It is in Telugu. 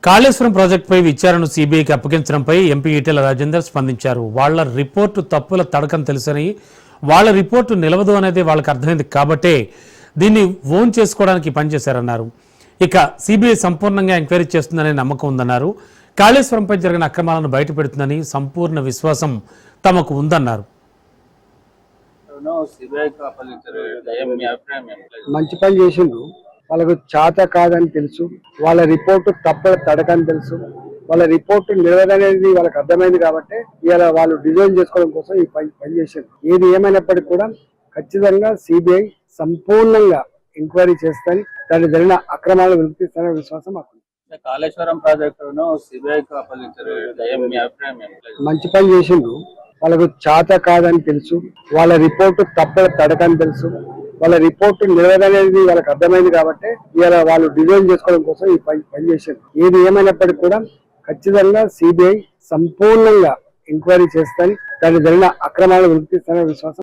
కాళేశ్వరం ప్రాజెక్టుపై విచారణను సీబీఐకి అప్పగించడంపై ఎంపీ ఈటెల రాజేందర్ స్పందించారు. వాళ్ల రిపోర్టు తప్పుల తడకం తెలుసని, వాళ్ల రిపోర్టు నిలవదు అనేది వాళ్ళకి అర్థమైంది కాబట్టే దీన్ని ఓన్ చేసుకోవడానికి పనిచేశారన్నారు. ఇక సీబీఐ సంపూర్ణంగా ఎంక్వైరీ చేస్తుందనే నమ్మకం ఉందన్నారు. కాళేశ్వరంపై జరిగిన అక్రమాలను బయటపెడుతుందని సంపూర్ణ విశ్వాసం తమకు ఉందన్నారు. మంచి పని చేసిండ్రు. వాళ్ళకు చేత కాదని తెలుసు, వాళ్ళ రిపోర్టు తప్ప తడకని తెలుసు, వాళ్ళ రిపోర్టు నిలవదనేది వాళ్ళకి అర్థమైంది కాబట్టి ఇలా వాళ్ళు డిజైన్ చేసుకోవడం కోసం ఈ పని చేశారు. ఏది ఏమైనప్పటికీ కూడా ఖచ్చితంగా సిబిఐ సంపూర్ణంగా ఎంక్వైరీ చేస్తారని, దాన్ని జరిగిన అక్రమాలు వినిపిస్తారనే విశ్వాసం మాకు. కాళేశ్వరం ప్రాజెక్టును సిబిఐకి అప్పగించారు. మంచి పని చేసిండ్రు. వాళ్ళకు చేత కాదని తెలుసు, వాళ్ళ రిపోర్టు తప్ప తడకని తెలుసు, వాళ్ళ రిపోర్టు నిలవదనేది వాళ్ళకి అర్థమైంది కాబట్టి ఇలా వాళ్ళు డిజైన్ చేసుకోవడం కోసం ఈ పని చేశారు. ఏది ఏమైనప్పటికీ కూడా ఖచ్చితంగా సిబిఐ సంపూర్ణంగా ఎంక్వైరీ చేస్తారని, దాన్ని జరిగిన అక్రమాలు వినిపిస్తారనే విశ్వాసం